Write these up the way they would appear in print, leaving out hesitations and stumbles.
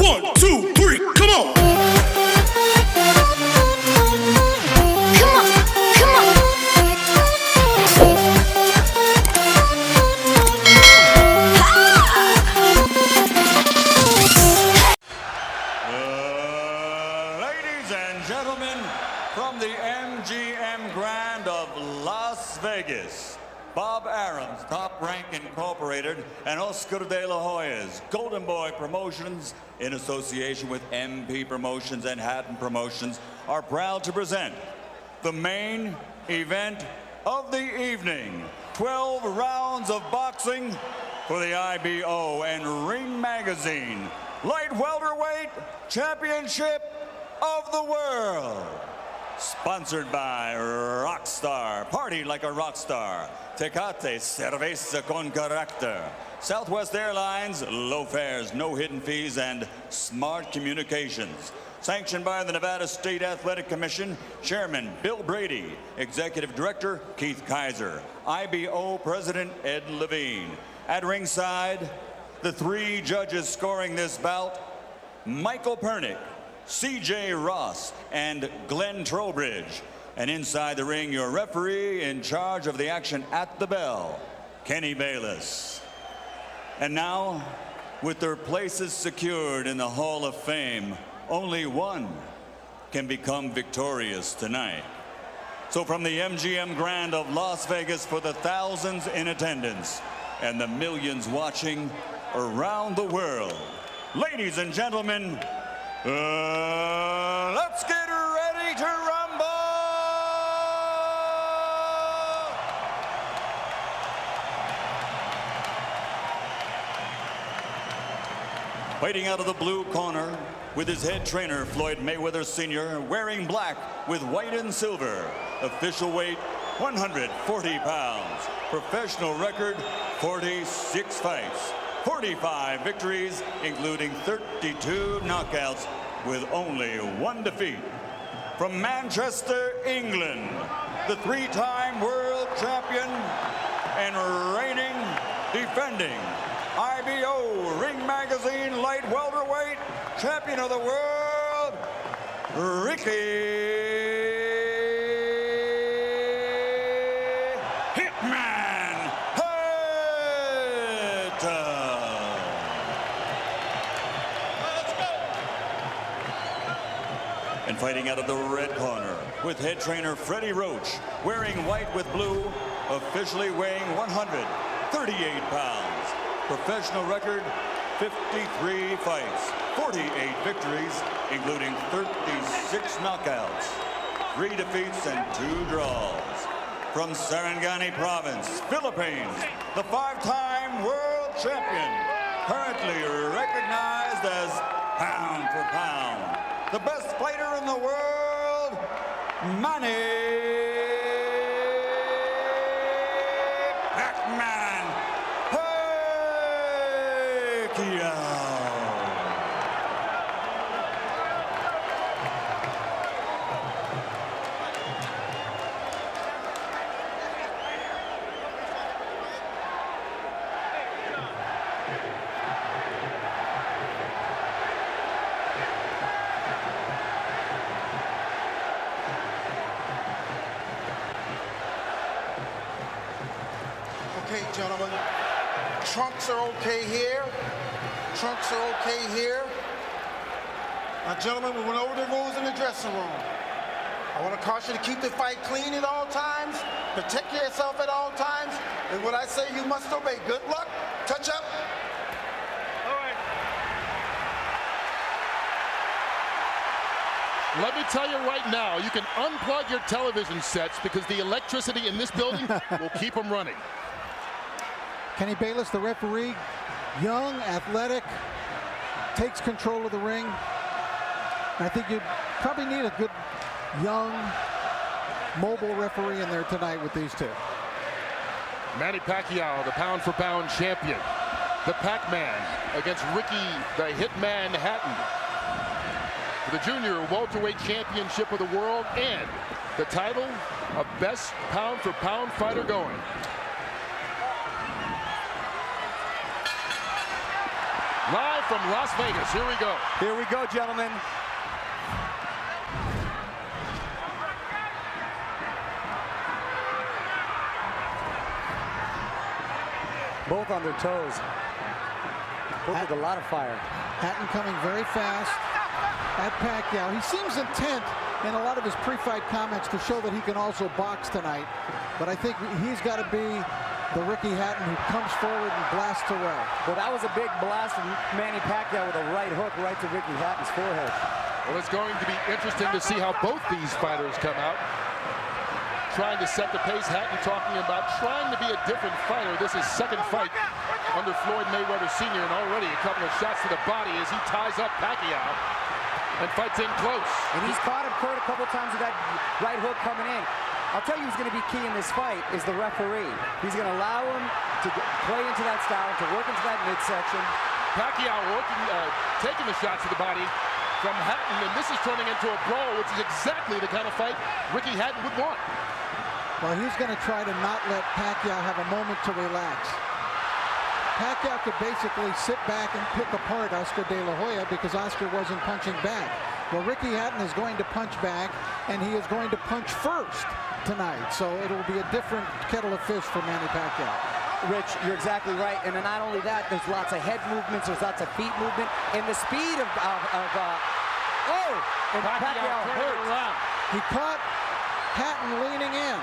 1, 2, 3, come on. Ladies and gentlemen, from the MGM Grand of Las Vegas, Bob Arum's Top Rank Incorporated and Oscar de la Hoya's Golden Boy Promotions, in association with MP Promotions and Hatton Promotions, are proud to present the main event of the evening. 12 rounds of boxing for the IBO and Ring Magazine Light Welterweight Championship of the World. Sponsored by Rockstar, party like a rockstar. Tecate, cerveza con carácter. Southwest Airlines, low fares, no hidden fees, and smart communications. Sanctioned by the Nevada State Athletic Commission, Chairman Bill Brady, Executive Director Keith Kaiser, IBO President Ed Levine. At ringside, the three judges scoring this bout, Michael Pernick, C.J. Ross, and Glenn Trowbridge. And inside the ring, your referee in charge of the action at the bell, Kenny Bayless. And now, with their places secured in the Hall of Fame, only one can become victorious tonight. So from the MGM Grand of Las Vegas, for the thousands in attendance and the millions watching around the world, ladies and gentlemen, let's get ready to rumble! Fighting out of the blue corner with his head trainer, Floyd Mayweather Sr., wearing black with white and silver. Official weight, 140 pounds. Professional record, 46 fights. 45 victories, including 32 knockouts, with only one defeat. From Manchester, England, the three-time world champion and reigning, defending IBO Ring Magazine Light Welterweight Champion of the World, Ricky Hitman Hatton. And fighting out of the red corner with head trainer Freddie Roach, wearing white with blue, officially weighing 138 pounds. Professional record, 53 fights, 48 victories, including 36 knockouts, 3 defeats and 2 draws. From Sarangani Province, Philippines, the 5-time world champion, currently recognized as pound for pound, the best fighter in the world, Manny Pacman Pacquiao. Okay, gentlemen, trunks are okay here. Trunks are okay here. Now, gentlemen, we went over the rules in the dressing room. I want to caution you to keep the fight clean at all times, protect yourself at all times, and what I say you must obey. Good luck. Touch up. All right. Let me tell you right now, you can unplug your television sets because the electricity in this building will keep them running. Kenny Bayless, the referee, young, athletic, takes control of the ring. I think you probably need a good, young, mobile referee in there tonight with these two. Manny Pacquiao, the pound-for-pound champion. The Pac-Man against Ricky, the Hitman Hatton. The Junior Welterweight Championship of the World and the title of best pound-for-pound fighter going. Live from Las Vegas. Here we go. Here we go, gentlemen. Both on their toes. Both with a lot of fire. Hatton coming very fast at Pacquiao. He seems intent in a lot of his pre-fight comments to show that he can also box tonight. But I think he's got to be the Ricky Hatton who comes forward and blasts away. Well, that was a big blast from Manny Pacquiao with a right hook right to Ricky Hatton's forehead. Well, it's going to be interesting to see how both these fighters come out. Trying to set the pace. Hatton talking about trying to be a different fighter. This is second fight under Floyd Mayweather Sr. and already a couple of shots to the body as he ties up Pacquiao and fights in close. And he's caught him, Kurt, a couple times with that right hook coming in. I'll tell you who's going to be key in this fight is the referee. He's going to allow him to play into that style, to work into that midsection. Pacquiao taking the shots to the body from Hatton, and this is turning into a brawl, which is exactly the kind of fight Ricky Hatton would want. Well, he's going to try to not let Pacquiao have a moment to relax. Pacquiao could basically sit back and pick apart Oscar De La Hoya because Oscar wasn't punching back. Well, Ricky Hatton is going to punch back, and he is going to punch first tonight. So it'll be a different kettle of fish for Manny Pacquiao. Rich, you're exactly right. And then not only that, there's lots of head movements, there's lots of feet movement, and the speed of and Pacquiao hurt. He caught Hatton leaning in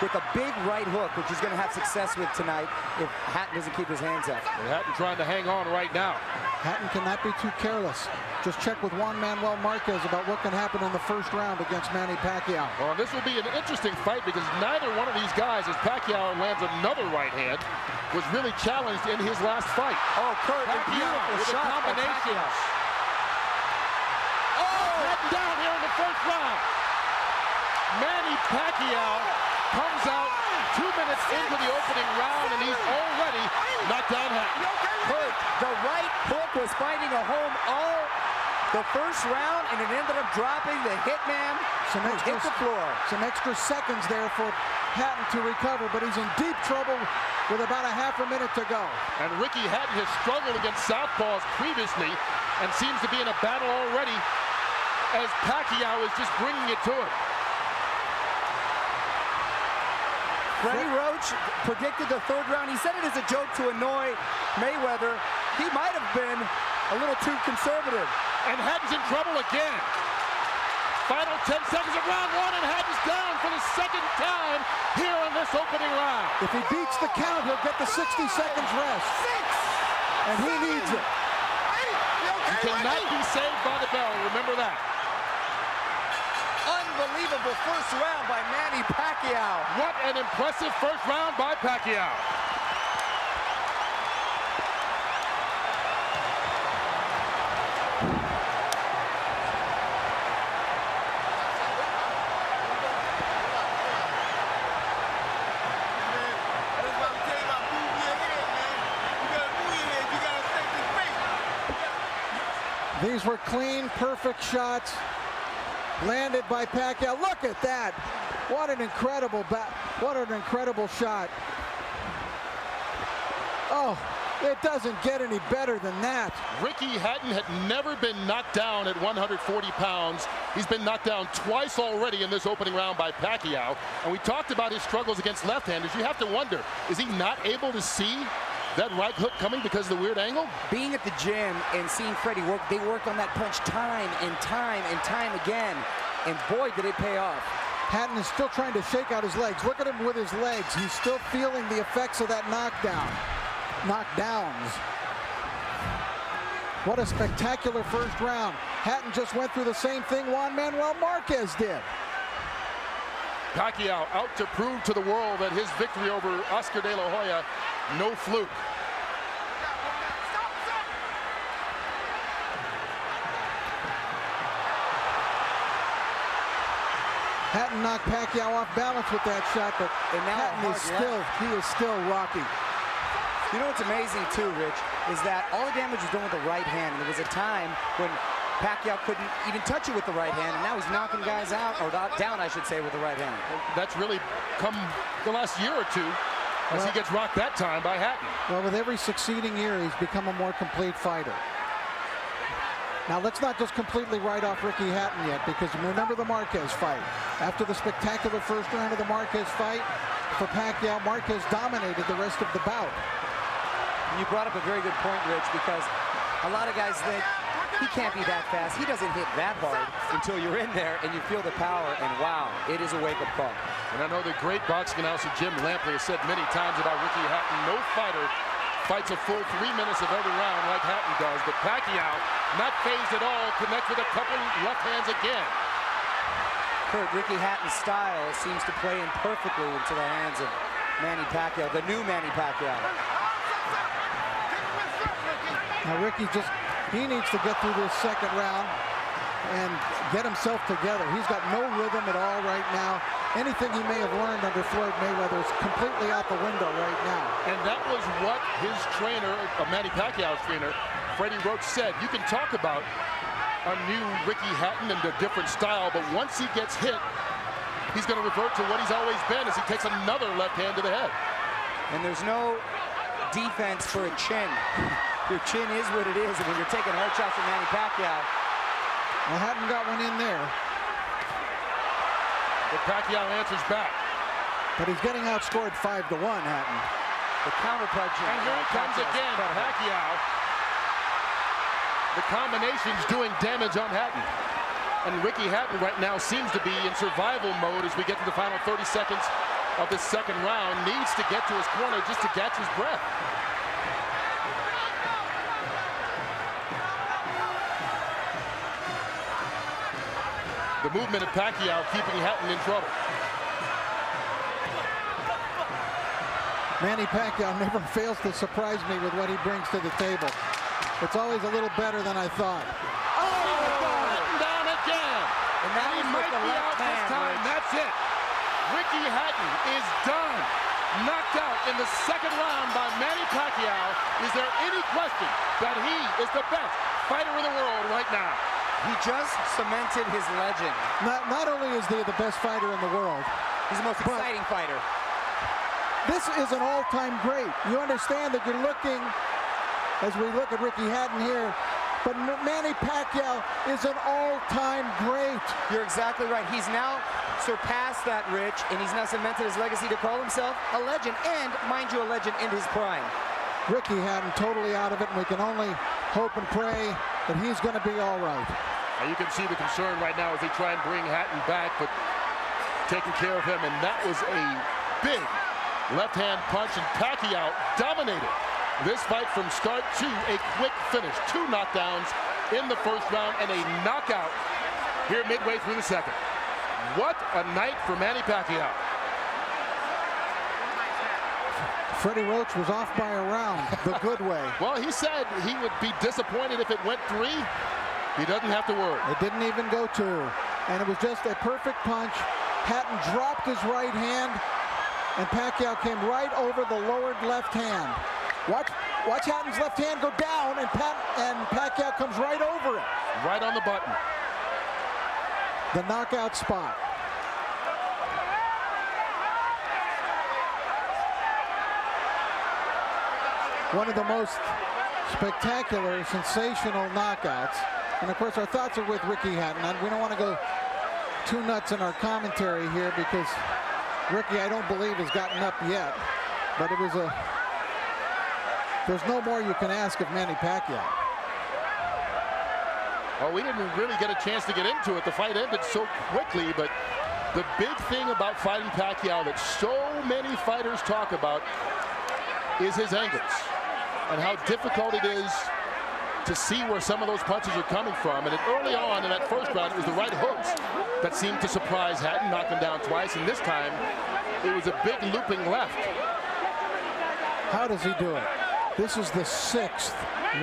with a big right hook, which he's going to have success with tonight if Hatton doesn't keep his hands up. And Hatton trying to hang on right now. Hatton cannot be too careless. Just check with Juan Manuel Marquez about what can happen in the first round against Manny Pacquiao. Well, this will be an interesting fight because neither one of these guys, as Pacquiao lands another right hand, was really challenged in his last fight. Oh, Kurt, Pacquiao with a combination. Oh, Hatton down here in the first round. Manny Pacquiao comes out 2 minutes into the opening round, and he's already knocked down Hatton. Kurt, the right hook was finding a home all the first round, and it ended up dropping the hitman hit the floor. Some extra seconds there for Hatton to recover, but he's in deep trouble with about a half a minute to go. And Ricky Hatton has struggled against southpaws previously and seems to be in a battle already as Pacquiao is just bringing it to him. Freddie Roach predicted the third round. He said it as a joke to annoy Mayweather. He might have been a little too conservative. And Hatton's in trouble again. Final 10 seconds of round one, and Hatton's down for the second time here in this opening round. If he beats the count, he'll get the 60 seconds rest. And he needs it. He cannot be saved by the bell, remember that. Unbelievable first round by Manny Pacquiao. What an impressive first round by Pacquiao. These were clean, perfect shots landed by Pacquiao. Look at that. What an incredible shot. Oh, it doesn't get any better than that. Ricky Hatton had never been knocked down at 140 pounds. He's been knocked down twice already in this opening round by Pacquiao. And we talked about his struggles against left-handers. You have to wonder, is he not able to see that right hook coming because of the weird angle? Being at the gym and seeing Freddie work, they worked on that punch time and time again. And boy, did it pay off. Hatton is still trying to shake out his legs. Look at him with his legs. He's still feeling the effects of that knockdowns. What a spectacular first round. Hatton just went through the same thing Juan Manuel Marquez did. Pacquiao out to prove to the world that his victory over Oscar De La Hoya, no fluke. Hatton knocked Pacquiao off balance with that shot, but Hatton is still rocky. You know what's amazing too, Rich, is that all the damage was done with the right hand. There was a time when Pacquiao couldn't even touch it with the right hand, and now he's knocking guys out, or down, I should say, with the right hand. That's really come the last year or two as he gets rocked that time by Hatton. Well, with every succeeding year, he's become a more complete fighter. Now, let's not just completely write off Ricky Hatton yet, because remember the Marquez fight. After the spectacular first round of the Marquez fight, for Pacquiao, Marquez dominated the rest of the bout. You brought up a very good point, Rich, because a lot of guys think he can't be that fast. He doesn't hit that hard until you're in there and you feel the power, and wow, it is a wake-up call. And I know the great boxing announcer Jim Lampley has said many times about Ricky Hatton, no fighter fights a full 3 minutes of every round like Hatton does, but Pacquiao, not phased at all, connects with a couple left hands again. Kurt, Ricky Hatton's style seems to play in perfectly into the hands of Manny Pacquiao, the new Manny Pacquiao. Now Ricky he needs to get through this second round and get himself together. He's got no rhythm at all right now. Anything he may have learned under Floyd Mayweather is completely out the window right now. And that was what his trainer, Manny Pacquiao's trainer, Freddie Roach, said. You can talk about a new Ricky Hatton and a different style, but once he gets hit, he's going to revert to what he's always been as he takes another left hand to the head. And there's no defense for a chin. Your chin is what it is, and when you're taking hard shots from Manny Pacquiao. Well, Hatton got one in there. But Pacquiao answers back. But he's getting outscored 5-1, Hatton. The counter punch. And here he comes again, Pacquiao. The combination's doing damage on Hatton. And Ricky Hatton right now seems to be in survival mode as we get to the final 30 seconds of this second round. Needs to get to his corner just to catch his breath. The movement of Pacquiao keeping Hatton in trouble. Manny Pacquiao never fails to surprise me with what he brings to the table. It's always a little better than I thought. Oh, Hatton down again. And that he might be out this time. That's it. Ricky Hatton is done. Knocked out in the second round by Manny Pacquiao. Is there any question that he is the best fighter in the world right now? He just cemented his legend. Not only is he the best fighter in the world, he's the most exciting fighter. This is an all-time great. You understand that you're looking, as we look at Ricky Hatton here, but Manny Pacquiao is an all-time great. You're exactly right. He's now surpassed that, Rich, and he's now cemented his legacy to call himself a legend, and, mind you, a legend in his prime. Ricky Hatton totally out of it, and we can only hope and pray that he's going to be all right. Now you can see the concern right now as they try and bring Hatton back, but taking care of him, and that was a big left-hand punch, and Pacquiao dominated this fight from start to a quick finish. 2 knockdowns in the first round and a knockout here midway through the second. What a night for Manny Pacquiao. Freddie Roach was off by a round the good way. Well, he said he would be disappointed if it went 3. He doesn't have to worry. It didn't even go 2. And it was just a perfect punch. Hatton dropped his right hand, and Pacquiao came right over the lowered left hand. Watch Hatton's left hand go down, and Pacquiao comes right over it. Right on the button. The knockout spot. One of the most spectacular, sensational knockouts. And of course, our thoughts are with Ricky Hatton. We don't want to go too nuts in our commentary here because Ricky, I don't believe, has gotten up yet. But it was there's no more you can ask of Manny Pacquiao. Well, we didn't really get a chance to get into it. The fight ended so quickly, but the big thing about fighting Pacquiao that so many fighters talk about is his angles and how difficult it is to see where some of those punches are coming from. And early on in that first round, it was the right hooks that seemed to surprise Hatton, knocked him down twice, and this time it was a big looping left. How does he do it? This is the 6th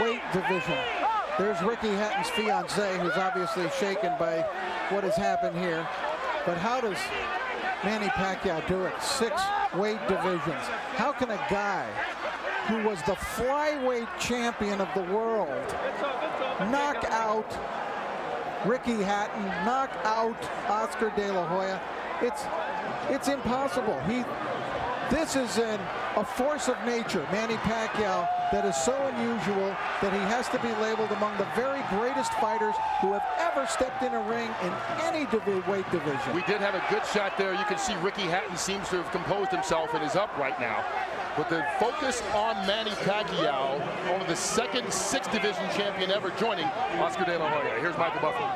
weight division. There's Ricky Hatton's fiancée, who's obviously shaken by what has happened here. But how does Manny Pacquiao do it? 6 weight divisions. How can a guy who was the flyweight champion of the world knock out Ricky Hatton, knock out Oscar De La Hoya? It's impossible. This is a force of nature, Manny Pacquiao, that is so unusual that he has to be labeled among the very greatest fighters who have ever stepped in a ring in any weight division. We did have a good shot there. You can see Ricky Hatton seems to have composed himself and is up right now. But the focus on Manny Pacquiao, only the second 6th division champion ever joining Oscar De La Hoya. Here's Michael Buffer.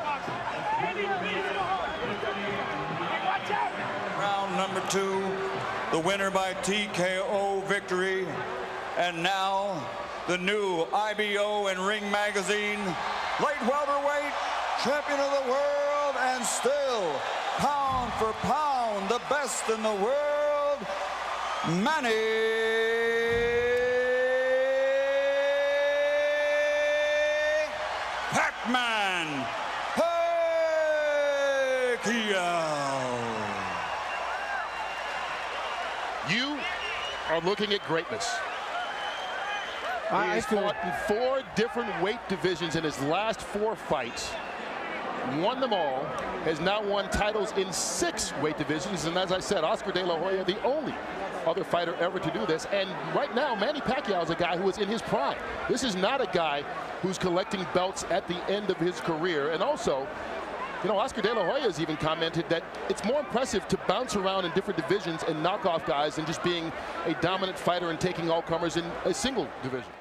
Round number 2, the winner by TKO victory. And now the new IBO and Ring Magazine light welterweight champion of the world, and still pound for pound the best in the world, Manny Pacman Pacquiao. You are looking at greatness. He has fought in 4 different weight divisions in his last 4 fights. Won them all, has now won titles in 6 weight divisions, and as I said, Oscar De La Hoya, the only other fighter ever to do this. And right now, Manny Pacquiao is a guy who is in his prime. This is not a guy who's collecting belts at the end of his career. And also, you know, Oscar De La Hoya has even commented that it's more impressive to bounce around in different divisions and knock off guys than just being a dominant fighter and taking all comers in a single division.